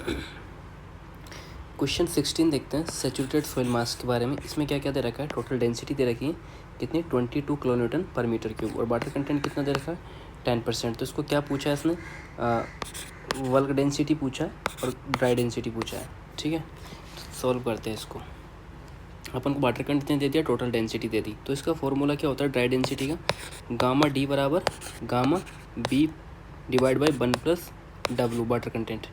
Question 16 देखते हैं saturated soil मास के बारे में। इसमें क्या क्या दे रखा है, टोटल डेंसिटी दे रखी है कितनी 22 किलो न्यूटन पर मीटर क्यूब, और वाटर कंटेंट कितना दे रखा है 10%। तो इसको क्या पूछा है इसने, बल्क डेंसिटी पूछा है और ड्राई डेंसिटी पूछा है। ठीक है, सॉल्व करते हैं इसको। अपन को वाटर कंटेंट दे दिया, टोटल डेंसिटी दे दी, तो इसका फॉर्मूला क्या होता है ड्राई डेंसिटी का, गामा डी बराबर gamma B divide by 1+W water content,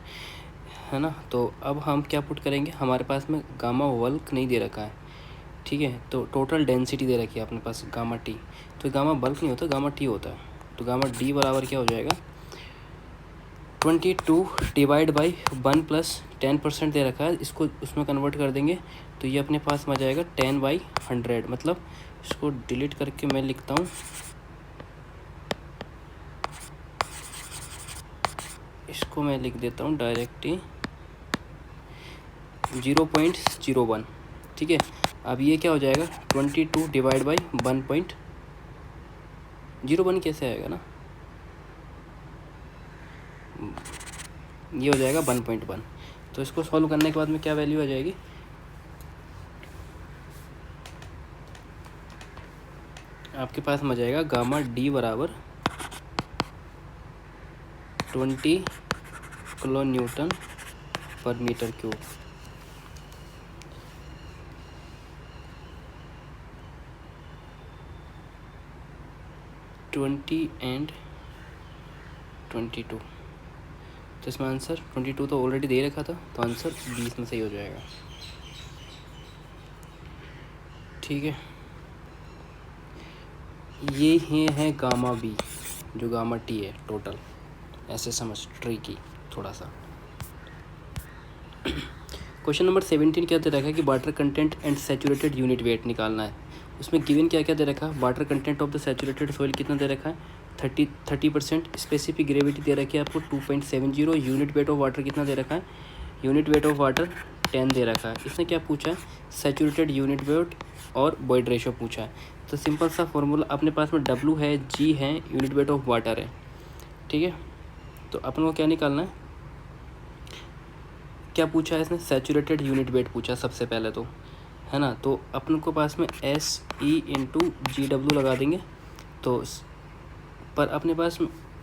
है ना। तो अब हम क्या पुट करेंगे, हमारे पास में गामा बल्क नहीं दे रखा है, ठीक है, तो टोटल डेंसिटी दे रखी है अपने पास गामा टी, तो गामा बल्क नहीं होता, गामा टी होता है। तो गामा डी बराबर क्या हो जाएगा 22 डिवाइड बाई 1+10% दे रखा है, इसको उसमें कन्वर्ट कर देंगे तो ये अपने पास में आ जाएगा 10/100। मतलब इसको डिलीट करके मैं लिखता हूँ, इसको मैं लिख देता हूँ डायरेक्ट ही 0.01। ठीक है, अब ये क्या हो जाएगा 22 डिवाइड बाई 1.01 कैसे आएगा ना, ये हो जाएगा 1.1। तो इसको सॉल्व करने के बाद में क्या वैल्यू आ जाएगी, आपके पास में आ जाएगा गामा डी बराबर 20 किलो न्यूटन पर मीटर क्यूब। एंड 22, तो इसमें आंसर 22 तो ऑलरेडी दे रखा था, तो आंसर 20 में सही हो जाएगा। ठीक है, ये है गामा बी जो गामा टी है टोटल, ऐसे समझ ट्रिकी थोड़ा सा। क्वेश्चन नंबर 17 क्या दे रखा है कि water content and saturated unit weight निकालना है। उसमें गिवन क्या क्या दे रखा है, water content of the saturated soil कितना दे रखा है 30%, स्पेसिफिक ग्रेविटी दे रखी है आपको 2.70, यूनिट वेट ऑफ वाटर कितना दे रखा है, यूनिट वेट ऑफ वाटर 10 दे रखा है। इसने क्या पूछा है सैचुरेटेड यूनिट वेट और बॉइड रेशियो पूछा है। तो सिंपल सा फॉर्मूला अपने पास में W है, G है, यूनिट वेट ऑफ वाटर है। ठीक है, तो अपन को क्या निकालना है, क्या पूछा है इसने सैचुरेटेड यूनिट वेट पूछा सबसे पहले तो, है ना। तो अपन को पास में SE/GW लगा देंगे, तो पर अपने पास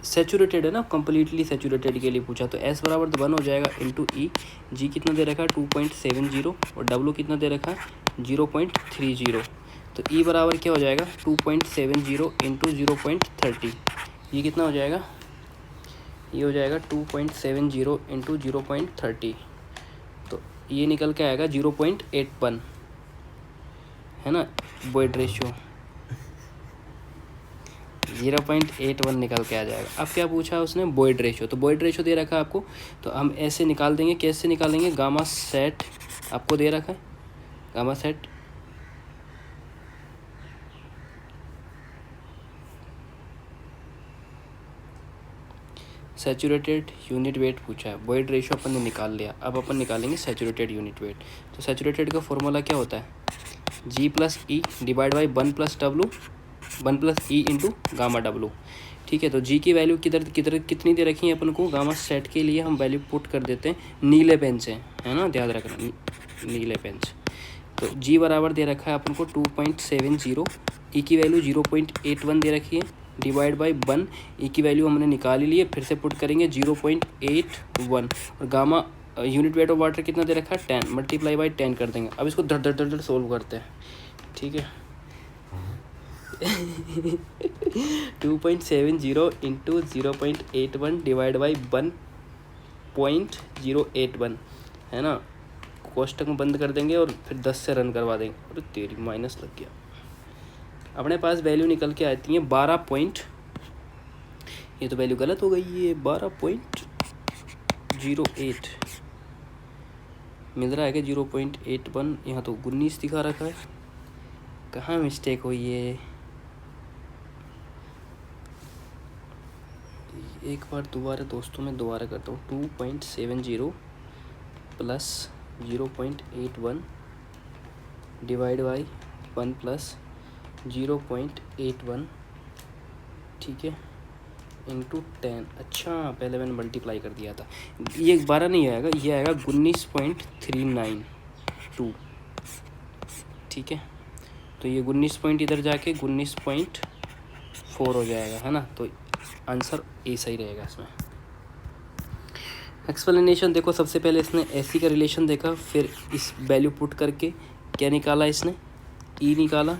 सैचुरेटेड है ना, कम्प्लीटली सैचुरेटेड के लिए पूछा, तो S बराबर तो 1 हो जाएगा इंटू E। G कितना दे रखा है 2.70 और W कितना दे रखा है 0.30। तो E बराबर क्या हो जाएगा 2.70 इंटू 0.30, ये कितना हो जाएगा, ये हो जाएगा 2.70 इंटू 0.30, तो ये निकल के आएगा 0.81, है ना। बॉइड रेशियो 0.81 निकल के आ जाएगा। अब क्या पूछा है उसने बॉइड रेशियो, तो बॉइड रेशियो दे रखा है आपको, तो हम ऐसे निकाल देंगे, कैसे निकालेंगे, गामा सेट आपको दे रखा है, gamma sat saturated unit weight पूछा है, बॉइड रेशियो अपन ने निकाल लिया, अब अपन निकालेंगे सैचुरेटेड यूनिट वेट। तो सैचुरेटेड का फॉर्मूला क्या होता है G+E divide by 1+W 1+E into gamma W। ठीक है, तो G की वैल्यू किधर कितनी दे रखी है अपन को, गामा सेट के लिए हम वैल्यू पुट कर देते हैं नीले पेन से, है ना, ध्यान रखना नीले पेन से। तो G बराबर दे रखा है अपन को 2.70, E की वैल्यू 0.81 दे रखी है, डिवाइड बाई 1, E की वैल्यू हमने निकाल ही ली है, फिर से पुट करेंगे 0.81, और gamma unit weight of water कितना दे रखा है 10, मल्टीप्लाई बाई 10 कर देंगे। अब इसको धड़ धड़ धड़ धड़ सोल्व करते हैं। ठीक है 2.70 इंटू 0.81 डिवाइड बाई 1.081, है ना, कोष्टक में बंद कर देंगे और फिर 10 से रन करवा देंगे, और तेरी माइनस लग गया। अपने पास वैल्यू निकल के आती है 12 ये तो वैल्यू गलत हो गई, ये 12.08 मिल रहा है कि 0.81, यहाँ तो 19 दिखा रखा है, कहाँ मिस्टेक हुई है। एक बार दोबारा दोस्तों मैं दोबारा करता हूँ, 2.70 प्लस 0.81 डिवाइड बाई 1 प्लस 0.81, ठीक है, इंटू 10, अच्छा पहले मैंने मल्टीप्लाई कर दिया था, ये 12 नहीं आएगा, ये आएगा 19.392, ठीक है। तो ये 19 पॉइंट इधर जाके 19.4 हो जाएगा, है ना। तो आंसर ए सही रहेगा इसमें। एक्सप्लेनेशन देखो, सबसे पहले इसने एसी का रिलेशन देखा, फिर इस वैल्यू पुट करके क्या निकाला इसने, ई निकाला।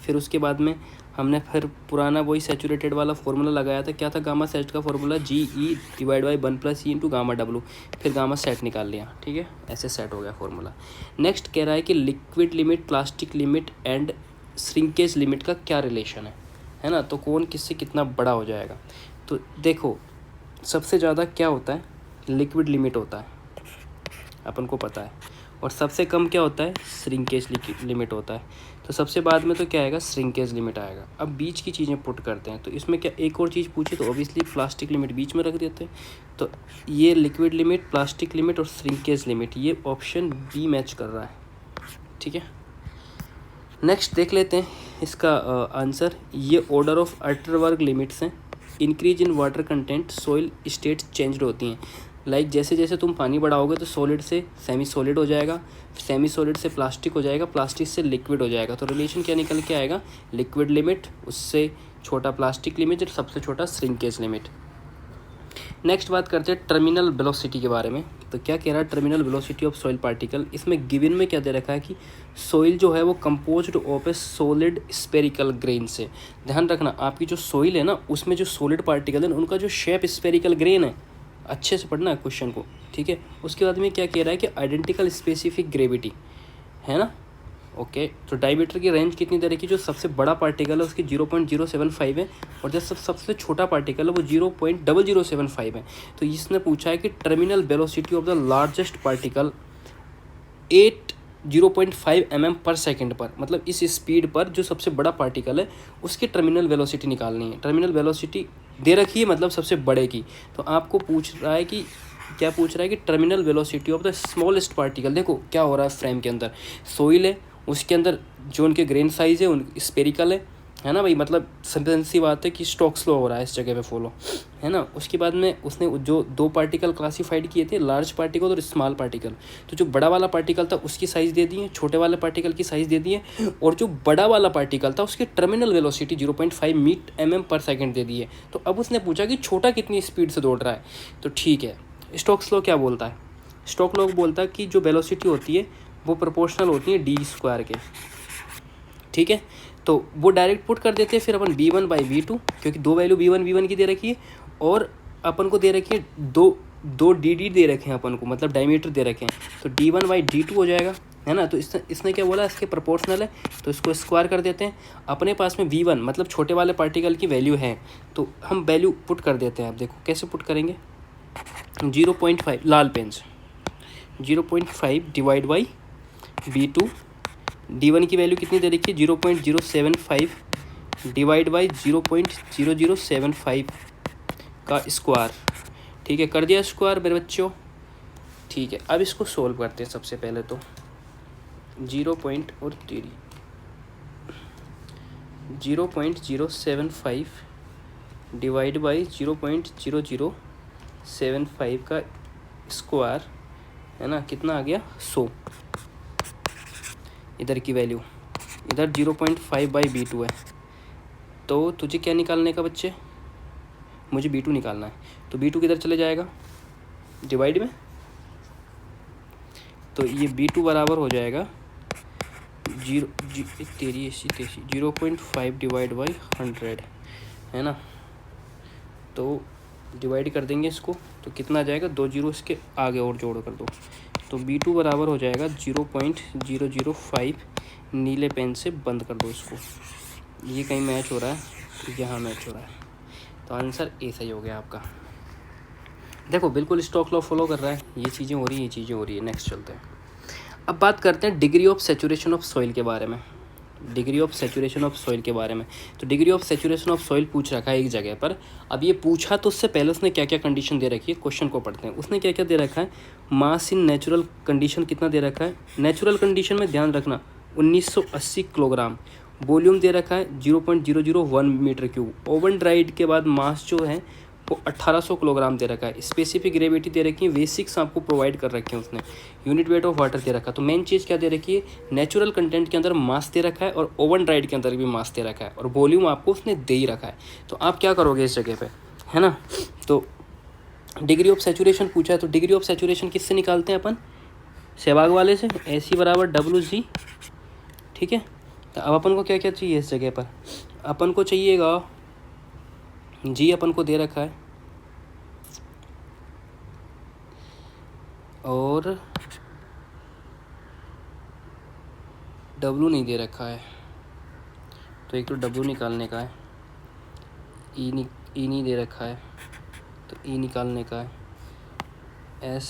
फिर उसके बाद में हमने फिर पुराना वही सैचुरेटेड वाला फॉर्मूला लगाया था, क्या था गामा सेट का formula, G E divide by 1 + E into gamma W, फिर गामा सेट निकाल लिया, ठीक है। ऐसे सेट हो गया फॉर्मूला। नेक्स्ट कह रहा है कि liquid limit, plastic limit and shrinkage limit का क्या रिलेशन है ना। तो कौन किससे कितना बड़ा हो जाएगा। तो देखो सबसे ज़्यादा क्या होता है, लिक्विड लिमिट होता है, अपन को पता है, और सबसे कम क्या होता है, श्रिंकेज लिमिट होता है। तो सबसे बाद में तो क्या आएगा, श्रिंकेज लिमिट आएगा। अब बीच की चीज़ें पुट करते हैं, तो इसमें क्या एक और चीज़ पूछी, तो ऑब्वियसली प्लास्टिक लिमिट बीच में रख देते हैं। तो ये लिक्विड लिमिट, प्लास्टिक लिमिट और श्रिंकेज लिमिट, ये ऑप्शन बी मैच कर रहा है, ठीक है। नेक्स्ट देख लेते हैं इसका आंसर। ये ऑर्डर ऑफ अल्टरवर्ग लिमिट्स हैं। Increase in water content soil state changed होती हैं। लाइक जैसे जैसे तुम पानी बढ़ाओगे तो सॉलिड से सेमी सॉलिड हो जाएगा, सेमी सॉलिड से प्लास्टिक हो जाएगा, प्लास्टिक से लिक्विड हो जाएगा। तो रिलेशन क्या निकल के आएगा, लिक्विड लिमिट, उससे छोटा प्लास्टिक लिमिट और सबसे छोटा श्रिंकेज लिमिट। नेक्स्ट बात करते हैं टर्मिनल वेलोसिटी के बारे में। तो क्या कह रहा है, terminal velocity of soil particle. इसमें गिवन में क्या दे रखा है कि सॉइल जो है वो composed of A solid spherical grain से। ध्यान रखना आपकी जो सॉइल है ना, उसमें जो सॉलिड पार्टिकल है उनका जो शेप स्पेरिकल ग्रेन है, अच्छे से पढ़ना है क्वेश्चन को, ठीक है। उसके बाद में क्या कह रहा है कि आइडेंटिकल स्पेसिफिक ग्रेविटी, है ना। ओके, तो डायमीटर की रेंज कितनी तरह की, जो सबसे बड़ा पार्टिकल है उसकी 0.075 है, और जो सबसे छोटा पार्टिकल है वो 0.0075 है। तो इसने पूछा है कि terminal velocity of the largest particle 0.5 mm/s पर, मतलब इस स्पीड पर जो सबसे बड़ा पार्टिकल है उसकी टर्मिनल वेलोसिटी निकालनी है। टर्मिनल वेलोसिटी दे रखी है, मतलब सबसे बड़े की। तो आपको पूछ रहा है कि क्या पूछ रहा है कि terminal velocity of the smallest particle. देखो क्या हो रहा है, फ्रेम के अंदर सॉइल है, उसके अंदर जो उनके ग्रेन साइज है उन स्पेरिकल है ना भाई, मतलब सिंपल सी बात है कि स्टोक्स लॉ हो रहा है इस जगह पे फॉलो, है ना। उसके बाद में उसने जो दो पार्टिकल क्लासिफाइड किए थे, लार्ज पार्टिकल और स्मॉल पार्टिकल। तो जो बड़ा वाला पार्टिकल था उसकी साइज़ दे दी है, छोटे वाले पार्टिकल की साइज़ दे दी है, और जो बड़ा वाला पार्टिकल था उसकी टर्मिनल वेलोसिटी 0.5 mm/s दे दी है। तो अब उसने पूछा कि छोटा कितनी स्पीड से दौड़ रहा है। तो ठीक है, स्टोक्स लॉ क्या बोलता है, स्टोक्स लॉ बोलता है कि जो वेलोसिटी होती है वो प्रोपोर्शनल होती है d² के, ठीक है। तो वो डायरेक्ट पुट कर देते हैं, फिर अपन v1/v2, क्योंकि दो वैल्यू v1 की दे रखी है, और अपन को दे रखी है दो dd दे रखे हैं अपन को, मतलब डायमीटर दे रखे हैं। तो d1/d2 हो जाएगा, है ना। तो इसने क्या बोला, इसके प्रोपोर्शनल है, तो इसको स्क्वायर कर देते हैं। अपने पास में v1 मतलब छोटे वाले पार्टिकल की वैल्यू है, तो हम वैल्यू पुट कर देते हैं। आप देखो कैसे पुट करेंगे, 0.5 लाल पेन से, 0.5 डिवाइड बाई v2, d1 की वैल्यू कितनी दे रखी है, 0.075 डिवाइड बाई 0.0075 का स्क्वायर, ठीक है। कर दिया स्क्वायर मेरे बच्चों, ठीक है। अब इसको सोल्व करते हैं। सबसे पहले तो 0.075 डिवाइड बाई 0.0075 का स्क्वायर, है ना, कितना आ गया 100। इधर की वैल्यू, इधर 0.5/v2 है। तो तुझे क्या निकालने का बच्चे, मुझे b2 निकालना है। तो b2 किधर चले जाएगा, डिवाइड में। तो ये b2 बराबर हो जाएगा 0.5 डिवाइड बाई 100, है ना। तो डिवाइड कर देंगे इसको, तो कितना आ जाएगा, 2 0 इसके आगे और जोड़ कर दो। तो b2 बराबर हो जाएगा 0.005। नीले पेन से बंद कर दो इसको, ये कहीं मैच हो रहा है, यहाँ मैच हो रहा है। तो आंसर ए सही हो गया आपका। देखो बिल्कुल स्टोक्स लॉ फॉलो कर रहा है, ये चीज़ें हो रही हैं, ये चीज़ें हो रही है। नेक्स्ट चलते हैं। अब बात करते हैं degree of saturation of soil के बारे में, degree of saturation of soil के बारे में। तो degree of saturation of soil पूछ रखा है एक जगह पर। अब ये पूछा तो उससे पहले उसने क्या क्या कंडीशन दे रखी है, क्वेश्चन को पढ़ते हैं। उसने क्या क्या दे रखा है, मास इन नेचुरल कंडीशन कितना दे रखा है, नेचुरल कंडीशन में ध्यान रखना 1980 किलोग्राम। वॉल्यूम दे रखा है 0.001 मीटर क्यूब। ओवन ड्राइड के बाद मास जो है आपको 1800 किलोग्राम दे रखा है, स्पेसिफिक ग्रेविटी दे रखी है, V6 आपको प्रोवाइड कर रखे हैं उसने, यूनिट वेट ऑफ वाटर दे रखा है। तो मेन चीज़ क्या दे रखी है, नेचुरल कंटेंट के अंदर मास दे रखा है और ओवन ड्राइड के अंदर भी मास दे रखा है और वॉल्यूम आपको उसने दे ही रखा है। तो आप क्या करोगे इस जगह पे, है ना। तो डिग्री ऑफ सैचुरेशन पूछा है, तो डिग्री ऑफ सैचुरेशन किससे निकालते हैं अपन, सहवाग वाले से, AC बराबर WG, ठीक है। तो अब अपन को क्या क्या चाहिए इस जगह पर, अपन को चाहिएगा G अपन को दे रखा है और W नहीं दे रखा है, तो एक तो W निकालने का है, E नहीं दे रखा है तो E निकालने का है, S,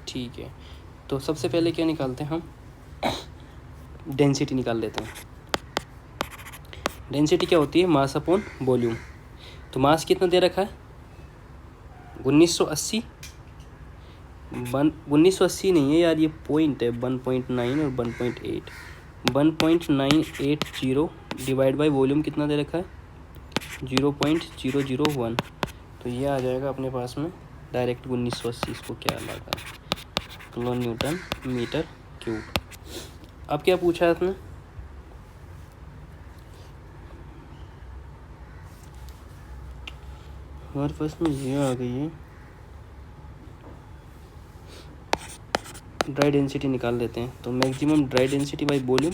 ठीक है। तो सबसे पहले क्या निकालते हैं हम, डेंसिटी निकाल लेते हैं। डेंसिटी क्या होती है, मास अपॉन वॉल्यूम। तो मास कितना दे रखा है 1980, 1980 नहीं है यार, ये पॉइंट है 1.9 और 1.8, 1980 डिवाइड बाई वॉल्यूम कितना दे रखा है 0.001। तो ये आ जाएगा अपने पास में डायरेक्ट 1980, इसको क्या लगा किलो न्यूटन मीटर क्यूब। अब क्या पूछा है इसने, हमारे पास में ये आ गई है, ड्राई डेंसिटी निकाल लेते हैं। तो maximum dry density by volume,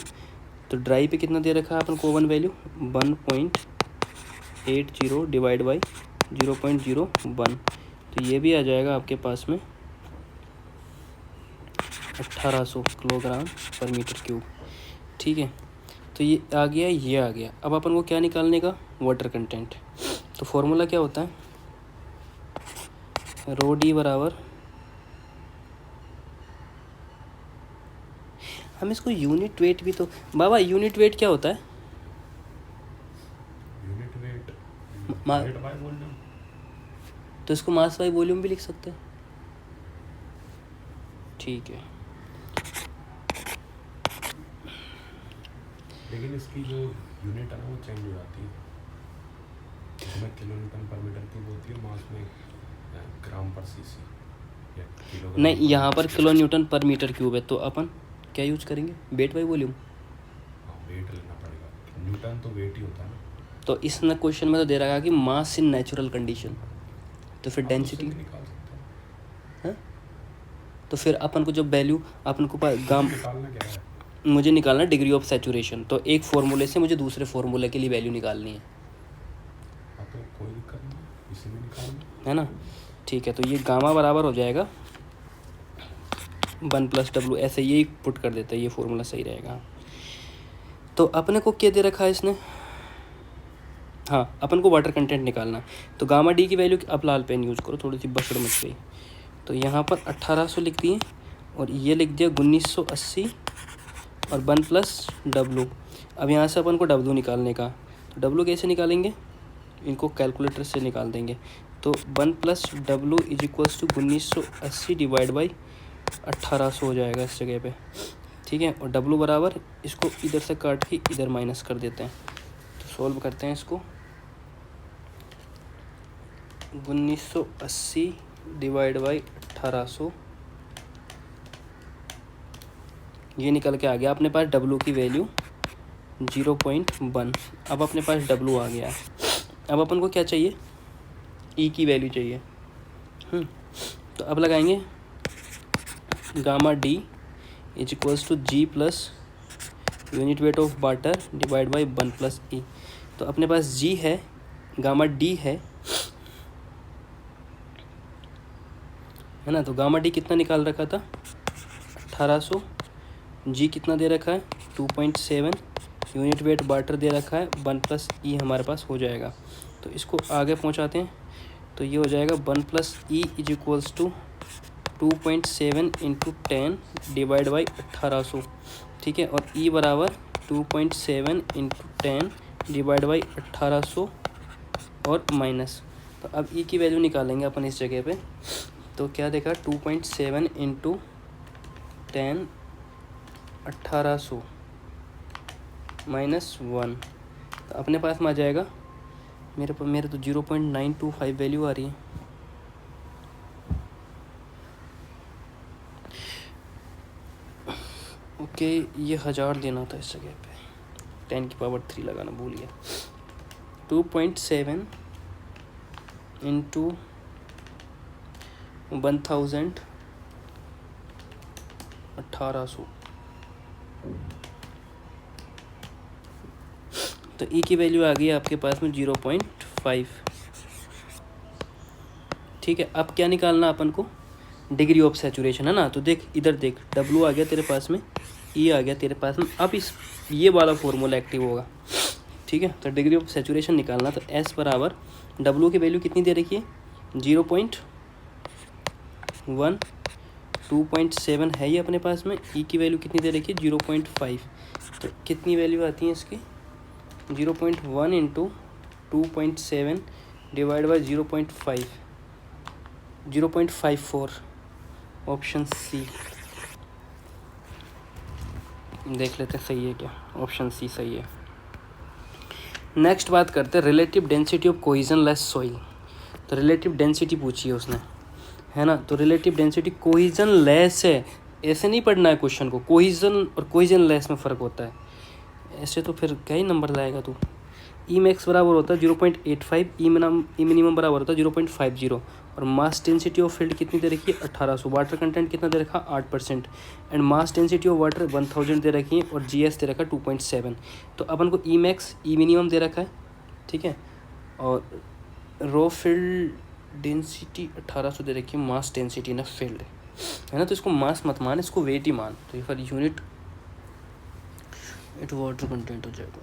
तो ड्राई पे कितना दे रखा है अपन को ओवन वैल्यू 1.80 डिवाइड बाई 0.01, तो ये भी आ जाएगा आपके पास में 1800 किलोग्राम पर मीटर क्यूब, ठीक है। तो ये आ गया, ये आ गया। अब अपन को क्या निकालने का, वाटर कंटेंट। तो फॉर्मूला क्या होता है, रो डी बराबर, हम इसको यूनिट वेट भी तो, बाबा यूनिट वेट क्या होता है, यूनिट वेट बाय वॉल्यूम, तो इसको मास बाई वॉल्यूम भी लिख सकते हैं, ठीक है। लेकिन इसकी जो यूनिट है ना वो चेंज हो जाती है, इसमें किलो न्यूटन पर मीटर क्यूब होती है, मास में ग्राम पर सीसी या किलोग्राम। नहीं, यहाँ पर किलो न्यूटन पर मीटर क्यूब है, तो अपन क्या यूज करेंगे, वेट बाई वॉल्यूम। हाँ, वेट लेना पड़ेगा, न्यूटन तो वेट ही होता है ना। तो इस क्वेश्चन में तो दे रहा है कि मास इन नेचुरल कंडीशन, तो फिर डेंसिटी निकाल सकते हैं। तो फिर अपन को जब वैल्यू अपन को गाम निकालना क्या है, मुझे निकालना डिग्री ऑफ सैचुरेशन, तो एक फार्मूले से मुझे दूसरे फार्मूले के लिए वैल्यू निकालनी है। तो कोई दिक्कत नहीं, इसी में निकालना है ना, ठीक है। तो ये गामा बराबर हो जाएगा 1+W, ऐसे ये पुट कर देता है, ये फार्मूला सही रहेगा। तो अपने को क्या दे रखा है इसने, हाँ अपन को वाटर कंटेंट निकालना। तो गामा डी की वैल्यू, अब लाल पेन यूज़ करो, थोड़ी सी बसड़ मच गई। तो यहाँ पर 1800 लिख दिए और ये लिख दिया 1980 और 1+W। अब यहाँ से अपन को W निकालने का, तो W कैसे निकालेंगे, इनको कैलकुलेटर से निकाल देंगे। तो 1+W is equals to 1980 divide by 1800 हो जाएगा इस जगह पे, ठीक है। और W बराबर, इसको इधर से काट के इधर माइनस कर देते हैं, तो सॉल्व करते हैं इसको। 1980 डिवाइड बाई 1800, ये निकल के आ गया अपने पास W की वैल्यू 0.1। अब अपने पास W आ गया है। अब अपन को क्या चाहिए, E की वैल्यू चाहिए। तो अब लगाएंगे gamma D is equals to G plus unit weight of water divide by 1+E। तो अपने पास G है, गामा D है ना। तो गामा D कितना निकाल रखा था 1800, G कितना दे रखा है 2.7, यूनिट वेट वाटर दे रखा है 1+E हमारे पास हो जाएगा। तो इसको आगे पहुंचाते हैं, तो ये हो जाएगा 1+E is equals to 2.7 into 10 divide by 1800, ठीक है। और E बराबर 2.7 इंटू 10 डिवाइड बाई 1800 और माइनस। तो अब E की वैल्यू निकालेंगे अपन इस जगह पे। तो क्या देखा 2.7 इंटू 10 1800 -1, तो अपने पास में आ जाएगा मेरे तो 0.925 वैल्यू आ रही है। ओके, ये 1000 देना था इस जगह पे, 10⁻³ लगाना भूल गया। 2.7 इंटू 1000 1800। तो ई की वैल्यू आ गई आपके पास में 0.5। ठीक है, अब क्या निकालना अपन को, डिग्री ऑफ सैचुरेशन, है ना। तो देख इधर देख, डब्लू आ गया तेरे पास में, ई आ गया तेरे पास में। अब इस ये वाला फॉर्मूला एक्टिव होगा। ठीक है, तो डिग्री ऑफ सैचुरेशन निकालना, तो एस बराबर डब्लू की वैल्यू कितनी दे रखी है 0.1, 2.7 है ये अपने पास में। ई की वैल्यू कितनी दे रखी है 0.5। तो कितनी वैल्यू आती है इसकी 0.1 into 2.7 divide by 0.5, 0.54। Option C देख लेते हैं सही है क्या, ऑप्शन सी सही है। नेक्स्ट बात करते हैं relative density of cohesion less soil. तो रिलेटिव डेंसिटी पूछी है उसने, है ना। तो रिलेटिव डेंसिटी कोहिजन लेस है, ऐसे नहीं पढ़ना है क्वेश्चन को, कोहिजन और कोहिजन लेस में फ़र्क होता है। ऐसे तो फिर क्या ही नंबर लाएगा तू। ई मैक्स बराबर होता है 0.85, ई मिनिमम बराबर होता है 0.50, और मास डेंसिटी ऑफ फील्ड कितनी दे रखी है 1800। वाटर कंटेंट कितना दे रखा 8%, and mass density of water 1000 दे रखी है, और जीएस दे रखा 2.7। तो अपन को ई मैक्स ई मिनिमम दे रखा है, ठीक है, और रो फील्ड डेंसिटी 1800 दे रखी है, मास डेंसिटी ना फील्ड, है ना। तो इसको मास मत मान, इसको वेट ही मान। तो ये फिर यूनिट वाटर कंटेंट हो जाएगा।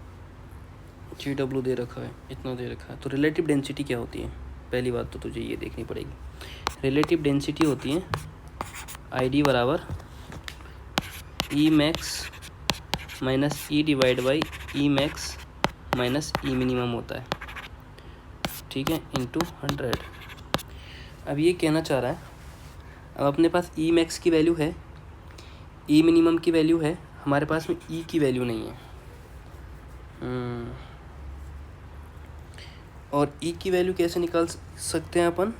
GW दे रखा है, इतना दे रखा है। तो रिलेटिव डेंसिटी क्या होती है, पहली बात तो तुझे ये देखनी पड़ेगी। रिलेटिव डेंसिटी होती है ID बराबर E max minus E divide by E max minus E minimum होता है, ठीक है, इंटू 100। अब ये कहना चाह रहा है, अब अपने पास ई मैक्स की वैल्यू है, ई मिनिमम की वैल्यू है, हमारे पास में ई की वैल्यू नहीं है। और ई की वैल्यू कैसे निकाल सकते हैं अपन,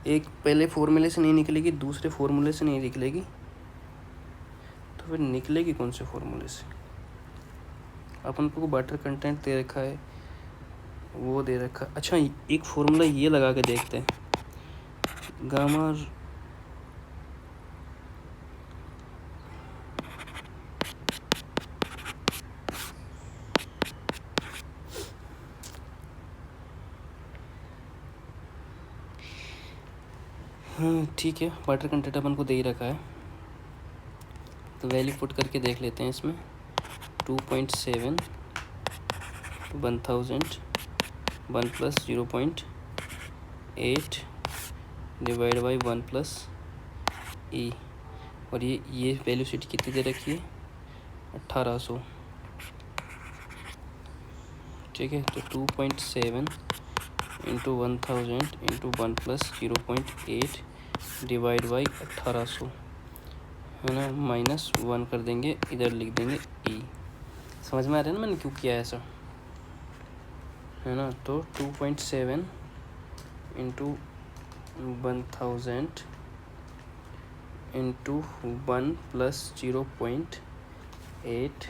एक पहले फॉर्मूले से नहीं निकलेगी, दूसरे फॉर्मूले से नहीं निकलेगी, तो फिर निकलेगी कौन से फॉर्मूले से। अपन को वाटर कंटेंट दे रखा है, वो दे रखा है। अच्छा, एक फॉर्मूला ये लगा के देखते हैं, गामा ठीक है, वाटर कंटेंट अपन को दे ही रखा है, तो वैल्यू पुट करके देख लेते हैं इसमें। 2.7 1000 1 प्लस 0.8 डिवाइड बाई 1 प्लस ई, और ये वैल्यू सीट कितनी दे रखी है 1800, ठीक है। तो 2.7 into 1000 into 1 plus 0.8 divide by 1800, है ना, -1 कर देंगे, इधर लिख देंगे ई। समझ में आ रहा है ना मैंने क्यों किया ऐसा, है ना। तो 2.7 into 1000 into 1 plus 0.8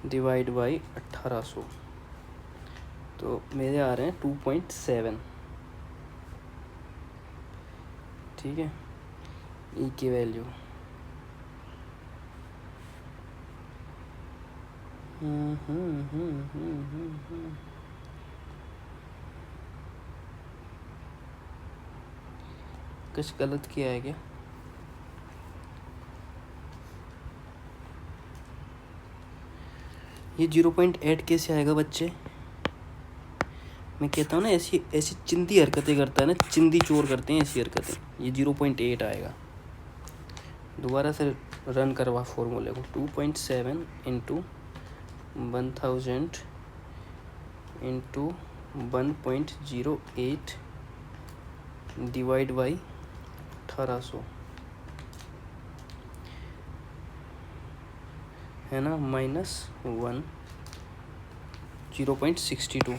divide by 1800, तो मेरे आ रहे हैं 2.7, ठीक है, ई की वैल्यू। कुछ गलत किया है क्या, ये 0.8 कैसे आएगा बच्चे। मैं कहता हूँ ना, ऐसी ऐसी चिंदी हरकतें करता है ना, चिंदी चोर करते हैं ऐसी हरकतें। ये 0.8 आएगा, दोबारा से रन करवा फॉर्मूले को। 2.7 इंटू 1000 इंटू 1.08 डिवाइड बाई 1800, है ना, -1 0.62,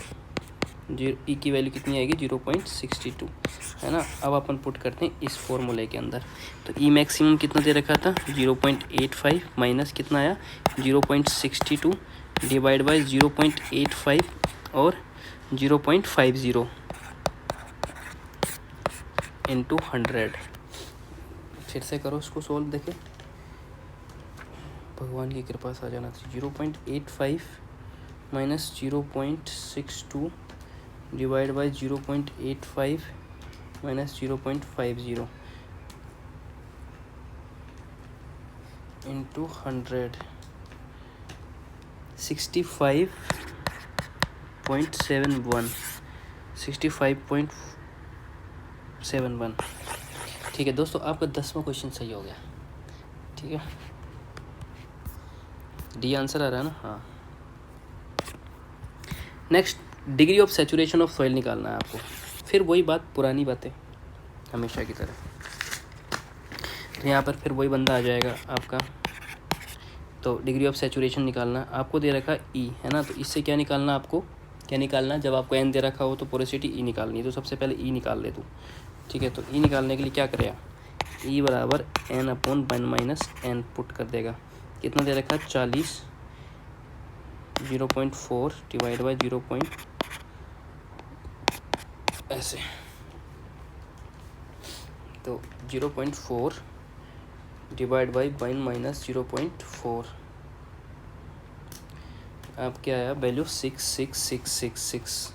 ई की वैल्यू कितनी आएगी 0.62, है ना। अब अपन पुट करते हैं इस फॉर्मूले के अंदर। तो ई मैक्सिमम कितना दे रखा था 0.85 माइनस कितना आया 0.62 डिवाइड बाय 0.85 और 0.50 इंटू 100। फिर से करो उसको सोल्व, देखे भगवान की कृपा से आ जाना चाहिए। 0.85 minus 0.62 divide by 0.85 minus 0.50 into 100, 65.71, 65.71। ठीक है दोस्तों, आपका 10वां क्वेश्चन सही हो गया। ठीक है, डी आंसर आ रहा है ना। हाँ, next degree of saturation of soil निकालना है आपको। फिर वही बात, पुरानी बातें हमेशा की तरह। तो यहाँ पर फिर वही बंदा आ जाएगा आपका। तो डिग्री ऑफ सैचुरेशन निकालना आपको दे रखा ई, है ना। तो इससे क्या निकालना, आपको क्या निकालना, जब आपको एन दे रखा हो तो पोरोसिटी ई निकालनी है। तो सबसे पहले ई निकाल ले तू। ठीक है, तो ई निकालने के लिए क्या करेगा, ई बराबर N upon 1 minus N put कर देगा। कितना दे रखा 40, 0.4 डिवाइड बाई 0. ऐसे, तो 0.4 डिवाइड बाई 1 माइनस 0.4, आप क्या आया वैल्यू 66666।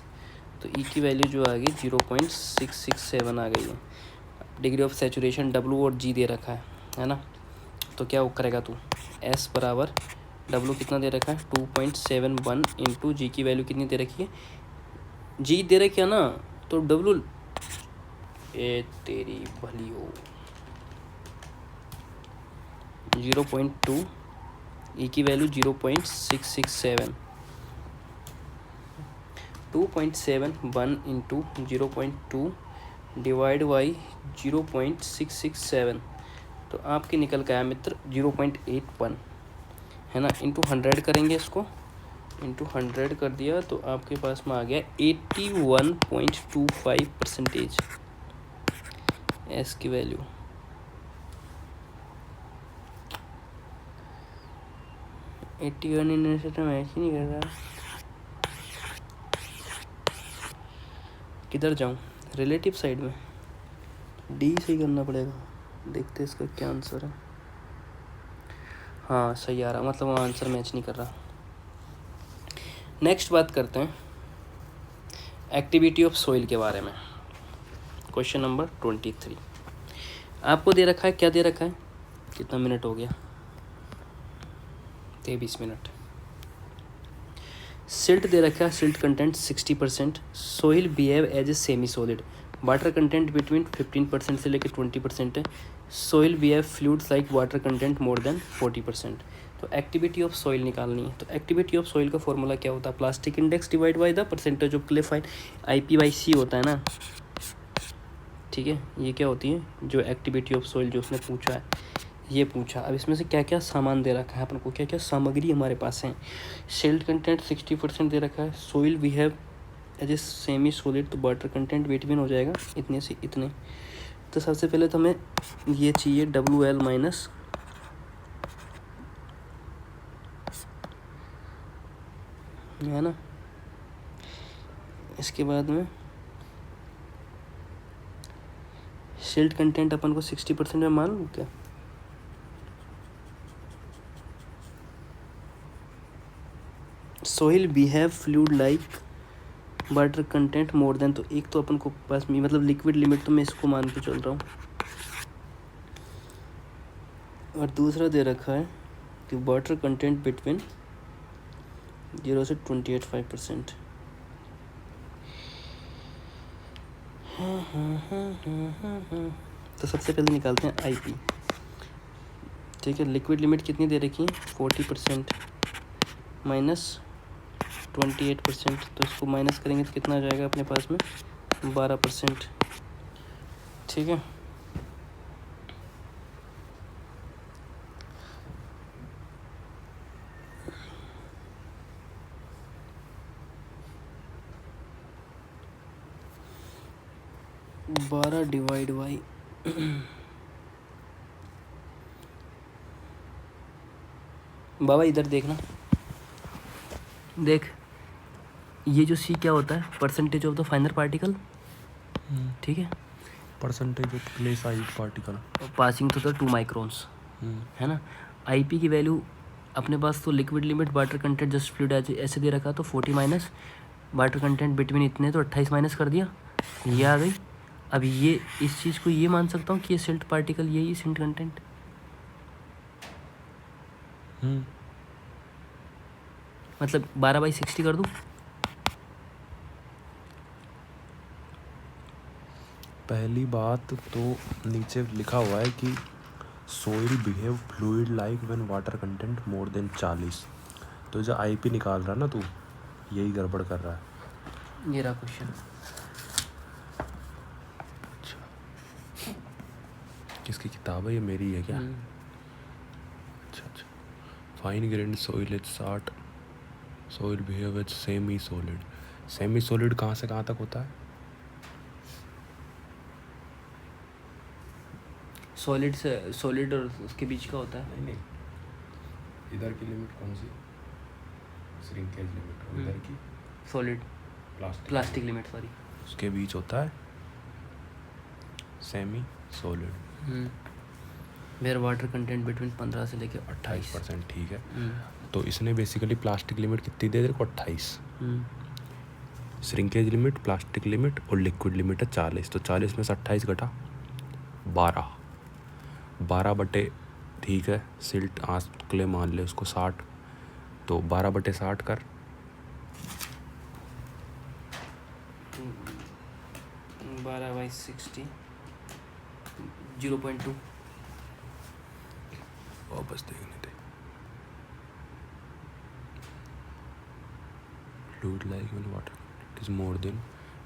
तो ई की वैल्यू जो आ गई 0.667 आ गई है। डिग्री ऑफ सैचुरेशन डब्लू और जी दे रखा है ना। तो क्या वो करेगा तू, एस बराबर डब्लू कितना दे रखा है 2.71 इंटू जी की वैल्यू कितनी दे रखी है, जी दे रखी है ना, तो डब्लू ए तेरी भली हो 0.2, ई की वैल्यू 0.667, 2.71 इंटू 0.2 डिवाइड बाई 0.667। तो आपके निकल के आया मित्र 0.81, है ना। इंटू 100 करेंगे इसको, इंटू 100 कर दिया तो आपके पास में आ गया 81.25% एस की वैल्यू। मैच ही नहीं कर रहा, किधर जाऊँ, रिलेटिव साइड में डी सही करना पड़ेगा। देखते इसका क्या आंसर है। हाँ सही आ रहा, मतलब वो आंसर मैच नहीं कर रहा। नेक्स्ट बात करते हैं एक्टिविटी ऑफ सॉइल के बारे में। क्वेश्चन नंबर 23 आपको दे रखा है, क्या दे रखा है, कितना मिनट हो गया 23 मिनट। सिल्ट दे रखा है, silt content 60%, soil behave as a semi solid, water content between 15% से लेकर 20% है, soil behave fluids like water content more than 40%। तो एक्टिविटी ऑफ सॉइल निकालनी है। तो एक्टिविटी ऑफ सॉइल का फॉर्मूला क्या होता है, plastic index divide by the percentage of clay fine, IP/C होता है ना। ठीक है, ये क्या होती है जो एक्टिविटी ऑफ सॉइल जो उसने पूछा है, ये पूछा। अब इसमें से क्या क्या सामान दे रखा है अपन को, क्या क्या सामग्री हमारे पास है। सिल्ट कंटेंट 60% दे रखा है, soil we have as a semi solid, तो वाटर कंटेंट बिटवीन हो जाएगा इतने से इतने। तो सबसे पहले तो हमें ये चाहिए WL माइनस है ना। इसके बाद में सिल्ट कंटेंट अपन को 60% में मान लूँ क्या, soil behave fluid like water content more then, तो एक तो अपन को पास में मतलब लिक्विड लिमिट, तो मैं इसको मान के चल रहा हूँ। और दूसरा दे रखा है कि वाटर कंटेंट बिटवीन 0 से 28.5%। तो सबसे पहले निकालते हैं IP। ठीक है, लिक्विड लिमिट कितनी दे रखी है 40% माइनस 28%, तो इसको माइनस करेंगे तो कितना आ जाएगा अपने पास में 12%। ठीक है, 12 डिवाइड बाई बाबा इधर देखना, देख ये जो सी क्या होता है, percentage of the finer particle, ठीक है, percentage of clay sized particle passing through the 2 microns, है ना। आईपी की वैल्यू अपने पास तो liquid limit water content just fluid ऐसे दे रखा, तो 40 माइनस वाटर कंटेंट बिटवीन इतने, तो 28 माइनस कर दिया, ये आ गई। अब ये इस चीज़ को ये मान सकता हूँ कि ये सिल्ट पार्टिकल यही सिल्ट कंटेंट, मतलब 12/60 कर दूँ। पहली बात तो नीचे लिखा हुआ है कि soil behave fluid like when water content more than 40, तो जो आईपी निकाल रहा है ना तू, यही गड़बड़ कर रहा है। ये रहा क्वेश्चन। किसकी किताब है ये, मेरी है क्या? अच्छा अच्छा। फाइन ग्रेन सोइल इज साट, soil behave with semi solid. Semi solid कहाँ से कहाँ तक होता है? सॉलिड से सॉलिड और उसके बीच का होता है। नहीं, इधर की लिमिट कौन सी? Shrinkage limit. और इधर की सॉलिड प्लास्टिक लिमिट, सॉरी। उसके बीच होता है semi solid, where water content between 15 से लेकर 28%। ठीक है, तो इसने बेसिकली प्लास्टिक लिमिट कितनी दे तेरे को? 28। श्रिंकेज लिमिट, प्लास्टिक लिमिट और लिक्विड लिमिट है 40, तो 40 में से 28 घटा 12 बटे, ठीक है, सिल्ट आज के लिए मान ले उसको 60, तो 12/60 कर। 12/60 0.2। वापस देखने दे। Fluid like when water it is more than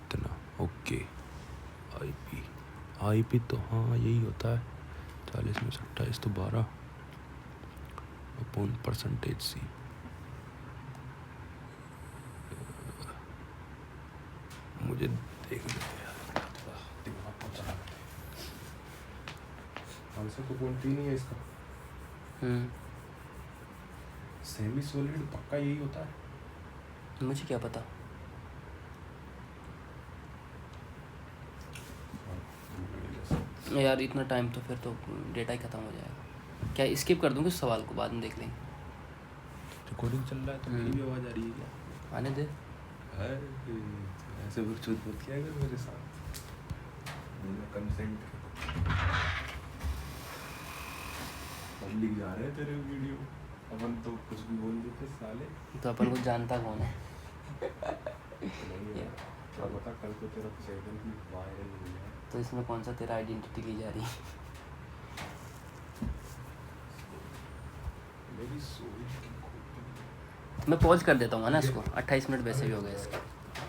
इतना, ओके। आईपी तो हाँ यही होता है, 40 में से 28 तो 12 अपॉन परसेंटेज सी। मुझे देखने दे, दिमाग को चला दे। आंसर तो बोलती नहीं है इसका। सेमी सॉलिड पक्का यही होता है। मुझे क्या पता। यार इतना टाइम तो फिर तो डेटा ही ख़त्म हो जाएगा। क्या स्किप कर दूँ कुछ सवाल को, बाद में देख लेंगे। रिकॉर्डिंग चल रहा है तो मेरी भी आवाज़ आ रही है क्या? आने दे। ऐसे बकचोद मत किया कर मेरे साथ, मेरा कंसेंट। लिख जा रहे हैं तेरे वीडियो, अपन तो कुछ भी बोल देते साले। तो अपन को जानता कौन है? नहीं यार, क्या पता कल को तेरा चैनल भी वायरल हो जाए। तो इसमें कौन सा तेरा आइडेंटिटी ली जा रही है? मेरी सोच की मैं पॉज कर देता हूँ ना इसको, 28 मिनट वैसे भी हो गए इसके।